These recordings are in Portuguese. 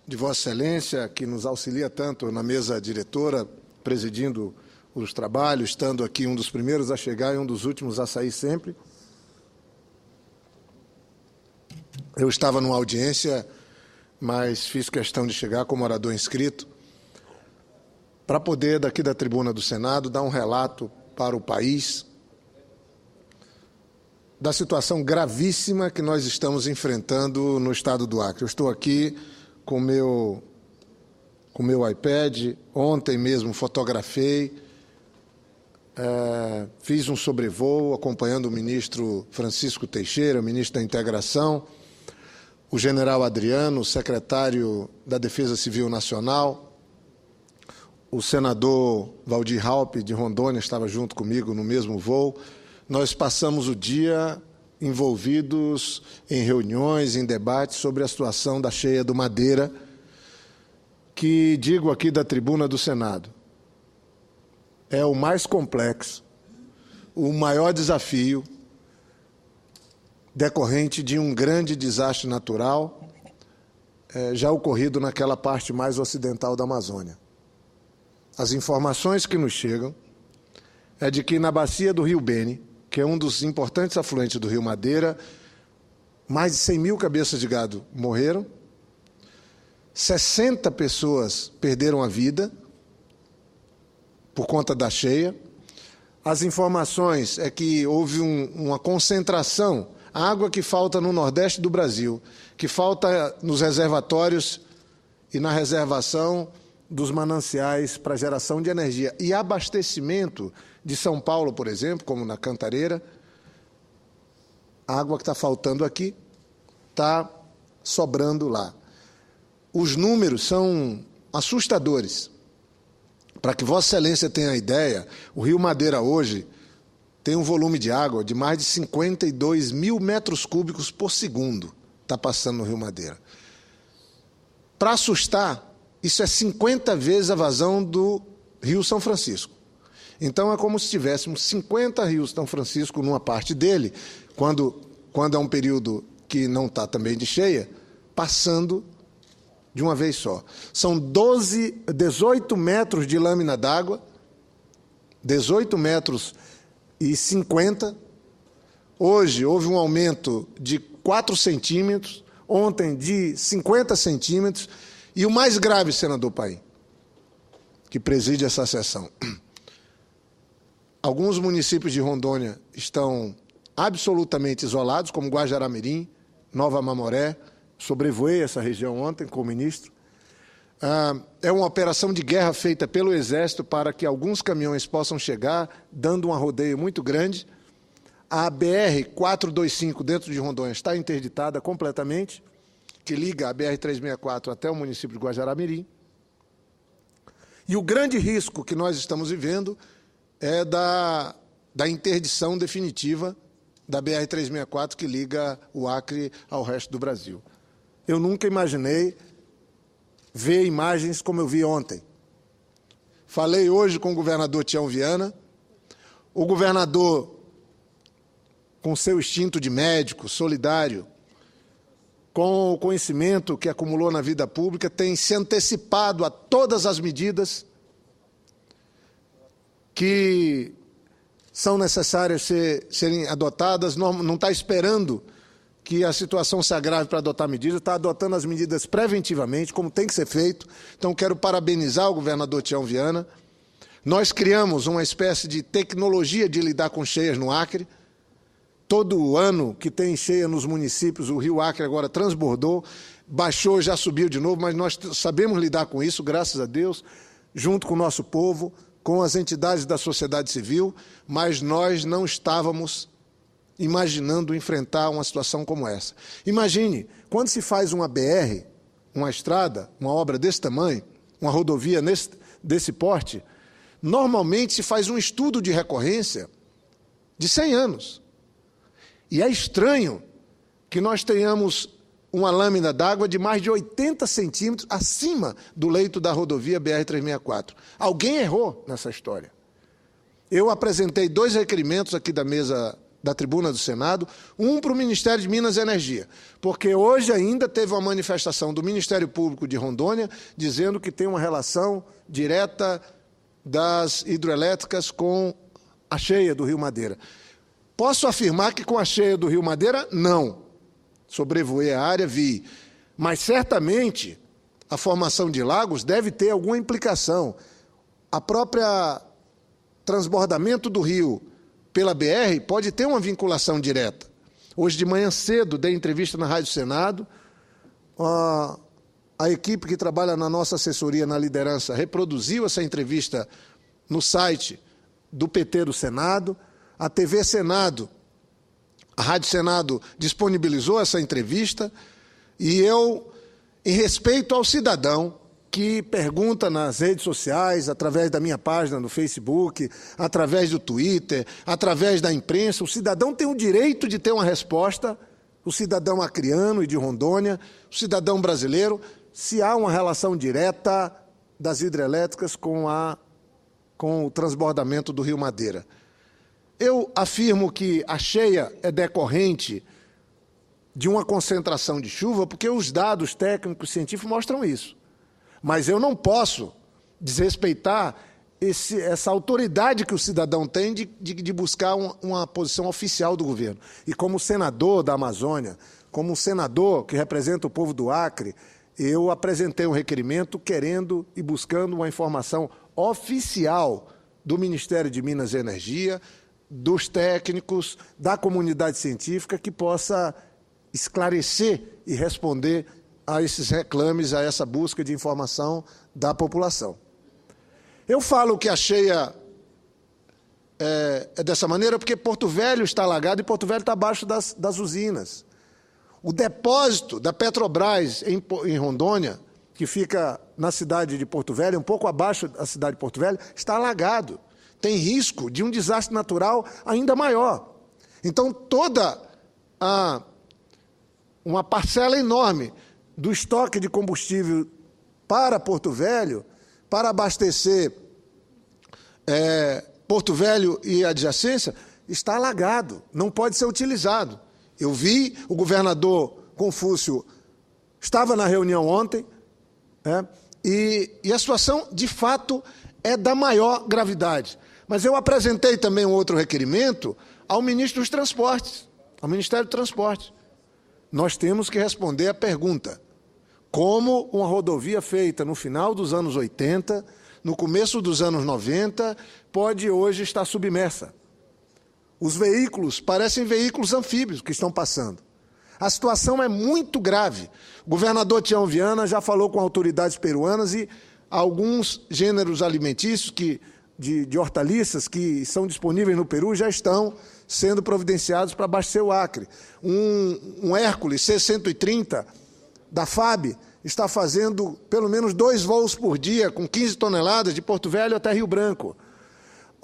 De Vossa Excelência, que nos auxilia tanto na mesa diretora, presidindo os trabalhos, estando aqui um dos primeiros a chegar e um dos últimos a sair sempre. Eu estava numa audiência, mas fiz questão de chegar como orador inscrito, para poder, daqui da tribuna do Senado, dar um relato para o país da situação gravíssima que nós estamos enfrentando no estado do Acre. Eu estou aqui com o meu iPad, ontem mesmo fotografei, fiz um sobrevoo acompanhando o ministro Francisco Teixeira, ministro da Integração, o general Adriano, secretário da Defesa Civil Nacional, o senador Valdir Raupp, de Rondônia, estava junto comigo no mesmo voo. Nós passamos o dia envolvidos em reuniões, em debates sobre a situação da cheia do Madeira, que, digo aqui da tribuna do Senado, é o mais complexo, o maior desafio decorrente de um grande desastre natural já ocorrido naquela parte mais ocidental da Amazônia. As informações que nos chegam é de que na bacia do Rio Beni, que é um dos importantes afluentes do Rio Madeira, mais de 100 mil cabeças de gado morreram, 60 pessoas perderam a vida por conta da cheia. As informações é que houve uma concentração, a água que falta no Nordeste do Brasil, que falta nos reservatórios e na reservação dos mananciais para geração de energia e abastecimento de São Paulo, por exemplo, como na Cantareira. A água que está faltando aqui está sobrando lá. Os números são assustadores. Para que Vossa Excelência tenha ideia, o Rio Madeira hoje tem um volume de água de mais de 52 mil metros cúbicos por segundo, está passando no Rio Madeira. Para assustar, isso é 50 vezes a vazão do Rio São Francisco. Então, é como se tivéssemos 50 rios São Francisco numa parte dele, quando é um período que não está também de cheia, passando de uma vez só. São 18 metros de lâmina d'água, 18 metros e 50. Hoje houve um aumento de 4 centímetros, ontem de 50 centímetros, e o mais grave, senador Paim, que preside essa sessão. Alguns municípios de Rondônia estão absolutamente isolados, como Guajará-Mirim, Nova Mamoré. Sobrevoei essa região ontem com o ministro. É uma operação de guerra feita pelo Exército para que alguns caminhões possam chegar, dando um arrodeio muito grande. A BR-425 dentro de Rondônia está interditada completamente, que liga a BR-364 até o município de Guajará-Mirim. E o grande risco que nós estamos vivendo é da interdição definitiva da BR-364 que liga o Acre ao resto do Brasil. Eu nunca imaginei ver imagens como eu vi ontem. Falei hoje com o governador Tião Viana. O governador, com seu instinto de médico, solidário, com o conhecimento que acumulou na vida pública, tem se antecipado a todas as medidas que são necessárias serem adotadas, não está esperando que a situação se agrave para adotar medidas, está adotando as medidas preventivamente, como tem que ser feito. Então, quero parabenizar o governador Tião Viana. Nós criamos uma espécie de tecnologia de lidar com cheias no Acre. Todo ano que tem cheia nos municípios, o Rio Acre agora transbordou, baixou, já subiu de novo, mas nós sabemos lidar com isso, graças a Deus, junto com o nosso povo, com as entidades da sociedade civil, mas nós não estávamos imaginando enfrentar uma situação como essa. Imagine, quando se faz uma BR, uma estrada, uma obra desse tamanho, uma rodovia desse porte, normalmente se faz um estudo de recorrência de 100 anos. E é estranho que nós tenhamos uma lâmina d'água de mais de 80 centímetros acima do leito da rodovia BR-364. Alguém errou nessa história. Eu apresentei 2 requerimentos aqui da mesa da tribuna do Senado, um para o Ministério de Minas e Energia, porque hoje ainda teve uma manifestação do Ministério Público de Rondônia dizendo que tem uma relação direta das hidrelétricas com a cheia do Rio Madeira. Posso afirmar que com a cheia do Rio Madeira, não. Sobrevoei a área, vi. Mas, certamente, a formação de lagos deve ter alguma implicação. A própria transbordamento do rio pela BR pode ter uma vinculação direta. Hoje de manhã cedo, dei entrevista na Rádio Senado, a equipe que trabalha na nossa assessoria, na liderança, reproduziu essa entrevista no site do PT do Senado, a TV Senado, a Rádio Senado disponibilizou essa entrevista, e eu, em respeito ao cidadão que pergunta nas redes sociais, através da minha página no Facebook, através do Twitter, através da imprensa, o cidadão tem o direito de ter uma resposta, o cidadão acreano e de Rondônia, o cidadão brasileiro, se há uma relação direta das hidrelétricas com o transbordamento do Rio Madeira. Eu afirmo que a cheia é decorrente de uma concentração de chuva, porque os dados técnicos científicos mostram isso. Mas eu não posso desrespeitar essa autoridade que o cidadão tem de buscar uma posição oficial do governo. E como senador da Amazônia, como senador que representa o povo do Acre, eu apresentei um requerimento querendo e buscando uma informação oficial do Ministério de Minas e Energia, dos técnicos, da comunidade científica, que possa esclarecer e responder a esses reclames, a essa busca de informação da população. Eu falo que a cheia é dessa maneira porque Porto Velho está alagado e Porto Velho está abaixo das usinas. O depósito da Petrobras em Rondônia, que fica na cidade de Porto Velho, um pouco abaixo da cidade de Porto Velho, está alagado. Tem risco de um desastre natural ainda maior. Então, toda uma parcela enorme do estoque de combustível para Porto Velho, para abastecer Porto Velho e adjacência, está alagado, não pode ser utilizado. Eu vi, o governador Confúcio estava na reunião ontem, e a situação, de fato, é da maior gravidade. Mas eu apresentei também um outro requerimento ao ministro dos Transportes, ao Ministério do Transporte. Nós temos que responder a pergunta: como uma rodovia feita no final dos anos 80, no começo dos anos 90, pode hoje estar submersa? Os veículos parecem veículos anfíbios que estão passando. A situação é muito grave. O governador Tião Viana já falou com autoridades peruanas e alguns gêneros alimentícios de hortaliças que são disponíveis no Peru já estão sendo providenciados para abastecer o Acre. Um Hércules C-130 da FAB está fazendo pelo menos 2 voos por dia, com 15 toneladas, de Porto Velho até Rio Branco.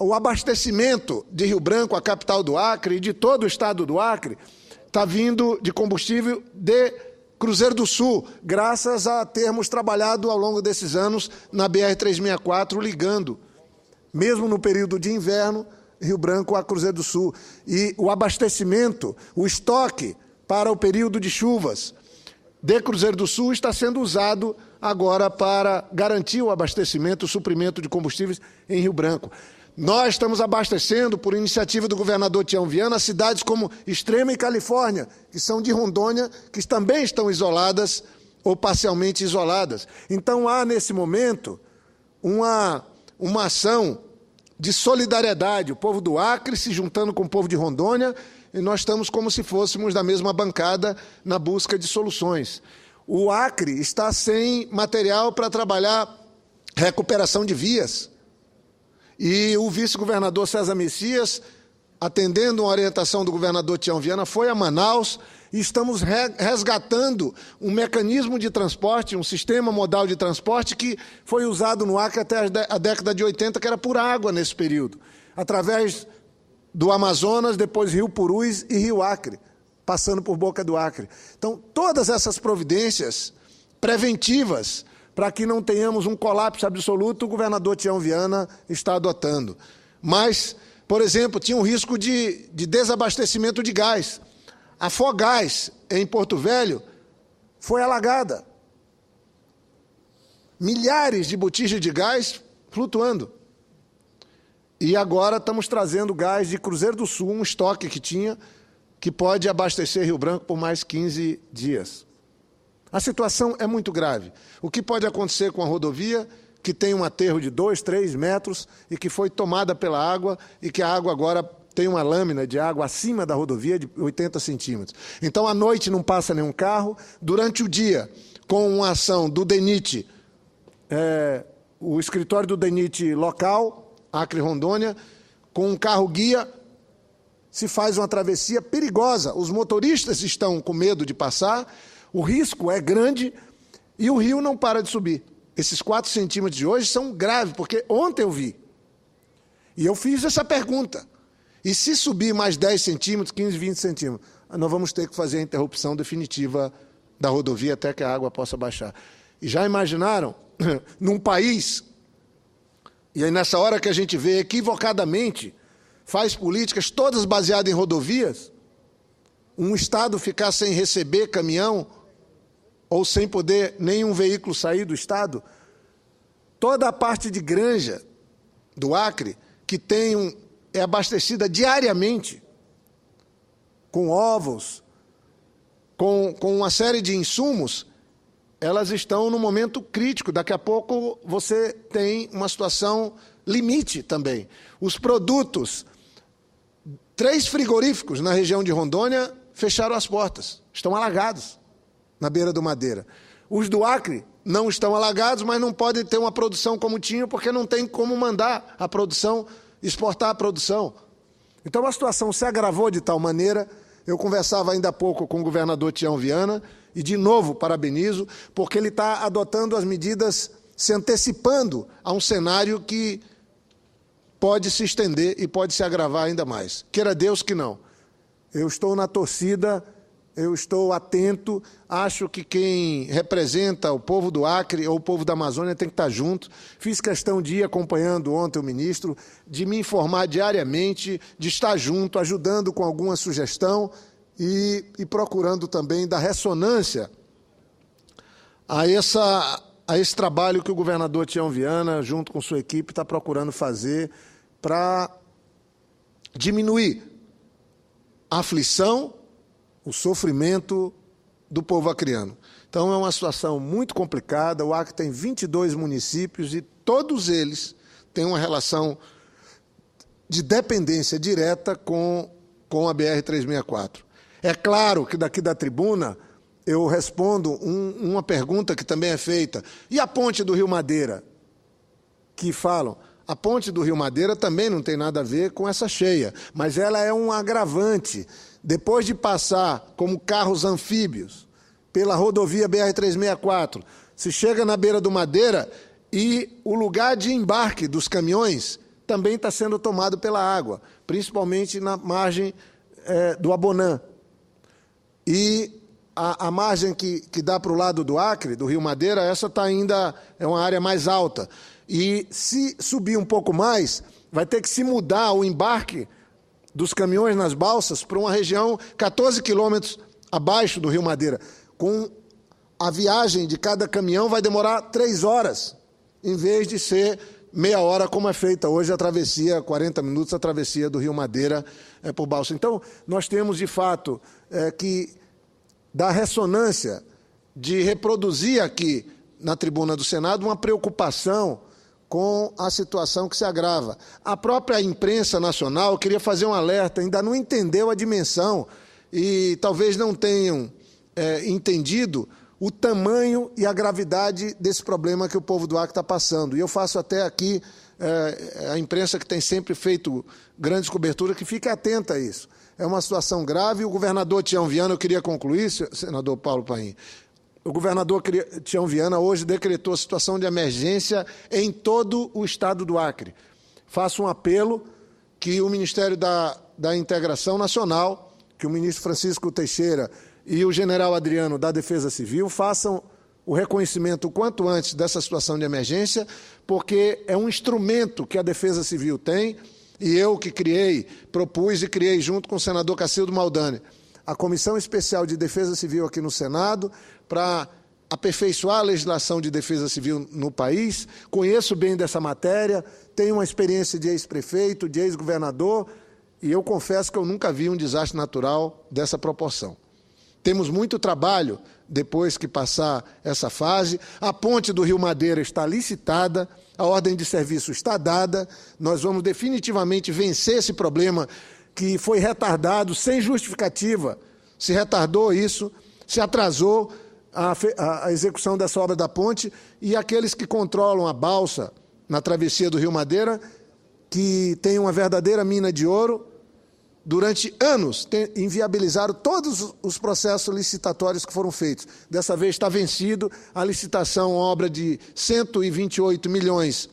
O abastecimento de Rio Branco, a capital do Acre, e de todo o estado do Acre, está vindo de combustível de Cruzeiro do Sul, graças a termos trabalhado ao longo desses anos na BR-364, ligando, mesmo no período de inverno, Rio Branco a Cruzeiro do Sul. E o abastecimento, o estoque para o período de chuvas de Cruzeiro do Sul está sendo usado agora para garantir o abastecimento, o suprimento de combustíveis em Rio Branco. Nós estamos abastecendo, por iniciativa do governador Tião Viana, cidades como Extrema e Califórnia, que são de Rondônia, que também estão isoladas ou parcialmente isoladas. Então, há, nesse momento, uma ação de solidariedade, o povo do Acre se juntando com o povo de Rondônia, e nós estamos como se fôssemos da mesma bancada na busca de soluções. O Acre está sem material para trabalhar recuperação de vias. E o vice-governador César Messias, atendendo uma orientação do governador Tião Viana, foi a Manaus e estamos resgatando um mecanismo de transporte, um sistema modal de transporte que foi usado no Acre até a década de 80, que era por água nesse período, através do Amazonas, depois Rio Purus e Rio Acre, passando por Boca do Acre. Então, todas essas providências preventivas para que não tenhamos um colapso absoluto, o governador Tião Viana está adotando. Mas Por exemplo, tinha um risco de desabastecimento de gás. A Fogás, em Porto Velho, foi alagada. Milhares de botijas de gás flutuando. E agora estamos trazendo gás de Cruzeiro do Sul, um estoque que tinha, que pode abastecer Rio Branco por mais 15 dias. A situação é muito grave. O que pode acontecer com a rodovia, que tem um aterro de 2, 3 metros e que foi tomada pela água e que a água agora tem uma lâmina de água acima da rodovia de 80 centímetros. Então, à noite não passa nenhum carro. Durante o dia, com uma ação do DENIT, o escritório do DENIT local, Acre Rondônia, com um carro-guia, se faz uma travessia perigosa. Os motoristas estão com medo de passar, o risco é grande e o rio não para de subir. Esses 4 centímetros de hoje são graves, porque ontem eu vi. E eu fiz essa pergunta. E se subir mais 10 centímetros, 15, 20 centímetros, nós vamos ter que fazer a interrupção definitiva da rodovia até que a água possa baixar. E já imaginaram, num país, e aí nessa hora que a gente vê equivocadamente, faz políticas todas baseadas em rodovias, um estado ficar sem receber caminhão, ou sem poder nenhum veículo sair do estado, toda a parte de granja do Acre, que é abastecida diariamente com ovos, com uma série de insumos, elas estão no momento crítico. Daqui a pouco você tem uma situação limite também. Os produtos, 3 frigoríficos na região de Rondônia fecharam as portas, estão alagados na beira do Madeira. Os do Acre não estão alagados, mas não podem ter uma produção como tinham, porque não tem como mandar a produção, exportar a produção. Então a situação se agravou de tal maneira. Eu conversava ainda há pouco com o governador Tião Viana, e de novo parabenizo, porque ele está adotando as medidas, se antecipando a um cenário que pode se estender e pode se agravar ainda mais. Queira Deus que não. Eu estou na torcida, eu estou atento, acho que quem representa o povo do Acre ou o povo da Amazônia tem que estar junto. Fiz questão de ir acompanhando ontem o ministro, de me informar diariamente, de estar junto, ajudando com alguma sugestão e procurando também dar ressonância a esse trabalho que o governador Tião Viana, junto com sua equipe, está procurando fazer para diminuir a aflição, o sofrimento do povo acreano. Então, é uma situação muito complicada. O Acre tem 22 municípios e todos eles têm uma relação de dependência direta com a BR-364. É claro que daqui da tribuna eu respondo uma pergunta que também é feita. E a ponte do Rio Madeira? Que falam, a ponte do Rio Madeira também não tem nada a ver com essa cheia, mas ela é um agravante. Depois de passar como carros anfíbios pela rodovia BR-364, se chega na beira do Madeira e o lugar de embarque dos caminhões também está sendo tomado pela água, principalmente na margem do Abonã. E a margem que dá para o lado do Acre, do Rio Madeira, essa está ainda, é uma área mais alta. E se subir um pouco mais, vai ter que se mudar o embarque dos caminhões nas balsas para uma região 14 quilômetros abaixo do Rio Madeira. Com a viagem de cada caminhão vai demorar 3 horas, em vez de ser meia hora, como é feita hoje a travessia, 40 minutos, a travessia do Rio Madeira por balsa. Então, nós temos, de fato, que dar ressonância de reproduzir aqui na tribuna do Senado uma preocupação com a situação que se agrava. A própria imprensa nacional queria fazer um alerta, ainda não entendeu a dimensão e talvez não tenham entendido o tamanho e a gravidade desse problema que o povo do Acre está passando. E eu faço até aqui a imprensa que tem sempre feito grandes coberturas, que fique atenta a isso. É uma situação grave. O governador Tião Viana, eu queria concluir, senador Paulo Paim, o governador Tião Viana hoje decretou situação de emergência em todo o estado do Acre. Faço um apelo que o Ministério da Integração Nacional, que o ministro Francisco Teixeira e o general Adriano da Defesa Civil façam o reconhecimento o quanto antes dessa situação de emergência, porque é um instrumento que a Defesa Civil tem E eu que propus e criei junto com o senador Cacildo Maldani, a Comissão Especial de Defesa Civil aqui no Senado, para aperfeiçoar a legislação de defesa civil no país. Conheço bem dessa matéria, tenho uma experiência de ex-prefeito, de ex-governador, e eu confesso que eu nunca vi um desastre natural dessa proporção. Temos muito trabalho depois que passar essa fase. A ponte do Rio Madeira está licitada, a ordem de serviço está dada, nós vamos definitivamente vencer esse problema que foi retardado sem justificativa. Se retardou isso, se atrasou a execução dessa obra da ponte, e aqueles que controlam a balsa na travessia do Rio Madeira, que tem uma verdadeira mina de ouro, durante anos inviabilizaram todos os processos licitatórios que foram feitos. Dessa vez está vencido a licitação, obra de 128 milhões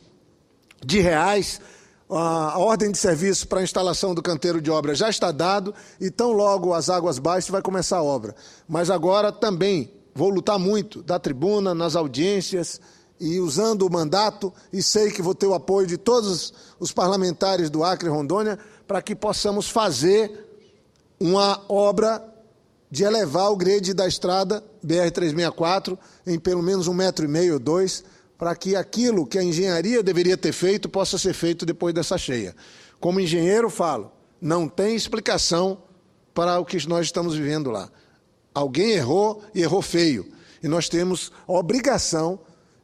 de reais. A ordem de serviço para a instalação do canteiro de obra já está dado, e tão logo as águas baixas vai começar a obra. Mas agora também vou lutar muito da tribuna, nas audiências, e usando o mandato, e sei que vou ter o apoio de todos os parlamentares do Acre e Rondônia, para que possamos fazer uma obra de elevar o grade da estrada BR-364 em pelo menos 1,5 m ou 2 m, para que aquilo que a engenharia deveria ter feito possa ser feito depois dessa cheia. Como engenheiro, falo, não tem explicação para o que nós estamos vivendo lá. Alguém errou, e errou feio, e nós temos a obrigação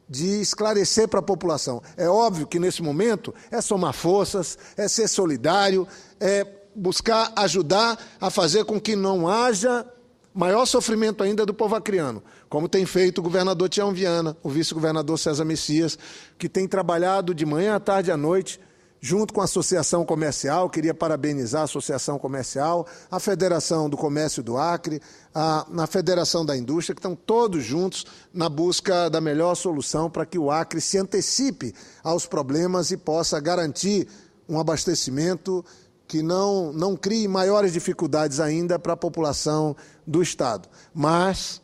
de esclarecer para a população. É óbvio que, nesse momento, é somar forças, é ser solidário, é buscar ajudar a fazer com que não haja maior sofrimento ainda do povo acreano, como tem feito o governador Tião Viana, o vice-governador César Messias, que tem trabalhado de manhã à tarde à noite, junto com a Associação Comercial. Queria parabenizar a Associação Comercial, a Federação do Comércio do Acre, a Federação da Indústria, que estão todos juntos na busca da melhor solução para que o Acre se antecipe aos problemas e possa garantir um abastecimento que não crie maiores dificuldades ainda para a população do Estado. Mas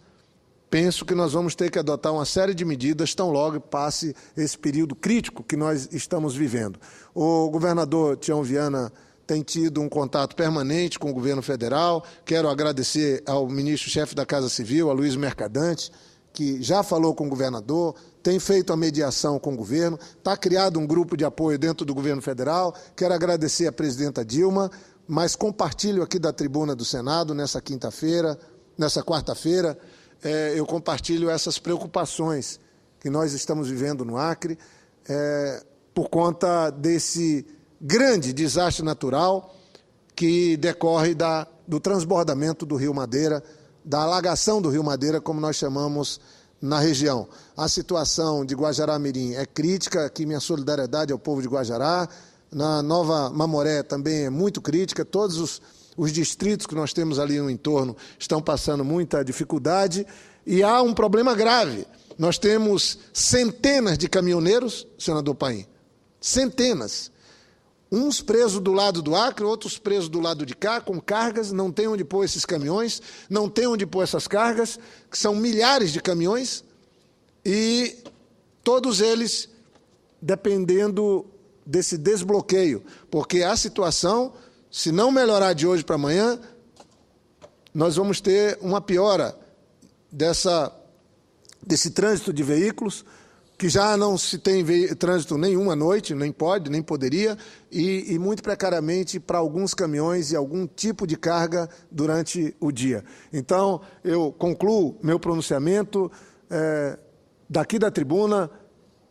penso que nós vamos ter que adotar uma série de medidas tão logo passe esse período crítico que nós estamos vivendo. O governador Tião Viana tem tido um contato permanente com o governo federal. Quero agradecer ao ministro-chefe da Casa Civil, Aloysio Mercadante, que já falou com o governador, tem feito a mediação com o governo, está criado um grupo de apoio dentro do governo federal. Quero agradecer à presidenta Dilma, mas compartilho aqui da tribuna do Senado, nessa quarta-feira, eu compartilho essas preocupações que nós estamos vivendo no Acre, por conta desse grande desastre natural que decorre do transbordamento do Rio Madeira, da alagação do Rio Madeira, como nós chamamos na região. A situação de Guajará-Mirim é crítica, aqui minha solidariedade ao povo de Guajará. Na Nova Mamoré também é muito crítica, todos os distritos que nós temos ali no entorno estão passando muita dificuldade, e há um problema grave. Nós temos centenas de caminhoneiros, senador Paim, centenas, uns presos do lado do Acre, outros presos do lado de cá, com cargas, não tem onde pôr esses caminhões, não tem onde pôr essas cargas, que são milhares de caminhões, e todos eles dependendo desse desbloqueio, porque a situação, se não melhorar de hoje para amanhã, nós vamos ter uma piora desse trânsito de veículos, que já não se tem trânsito nenhum à noite, nem pode, nem poderia, e muito precariamente para alguns caminhões e algum tipo de carga durante o dia. Então, eu concluo meu pronunciamento daqui da tribuna,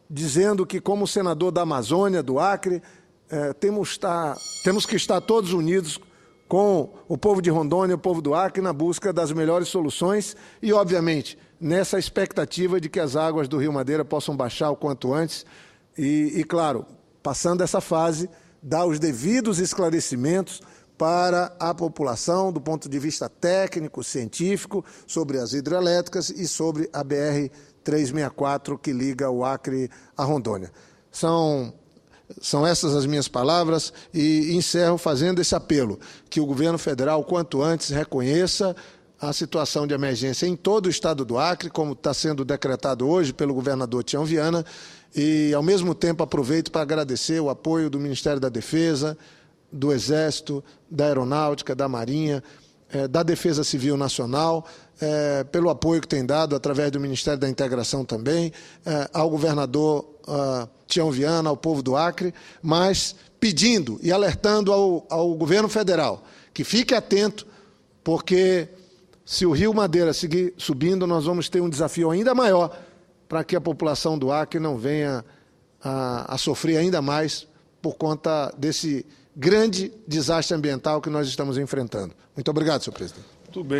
dizendo que, como senador da Amazônia, do Acre, temos que estar todos unidos com o povo de Rondônia, o povo do Acre, na busca das melhores soluções e, obviamente, nessa expectativa de que as águas do Rio Madeira possam baixar o quanto antes e, claro, passando essa fase, dar os devidos esclarecimentos para a população do ponto de vista técnico, científico, sobre as hidrelétricas e sobre a BR-364 que liga o Acre a Rondônia. São essas as minhas palavras e encerro fazendo esse apelo, que o governo federal, quanto antes, reconheça a situação de emergência em todo o estado do Acre, como está sendo decretado hoje pelo governador Tião Viana, e, ao mesmo tempo, aproveito para agradecer o apoio do Ministério da Defesa, do Exército, da Aeronáutica, da Marinha, da Defesa Civil Nacional, pelo apoio que tem dado através do Ministério da Integração também, ao governador Tião Viana, ao povo do Acre, mas pedindo e alertando ao governo federal que fique atento, porque se o Rio Madeira seguir subindo, nós vamos ter um desafio ainda maior para que a população do Acre não venha a sofrer ainda mais por conta desse grande desastre ambiental que nós estamos enfrentando. Muito obrigado, senhor presidente. Muito bem.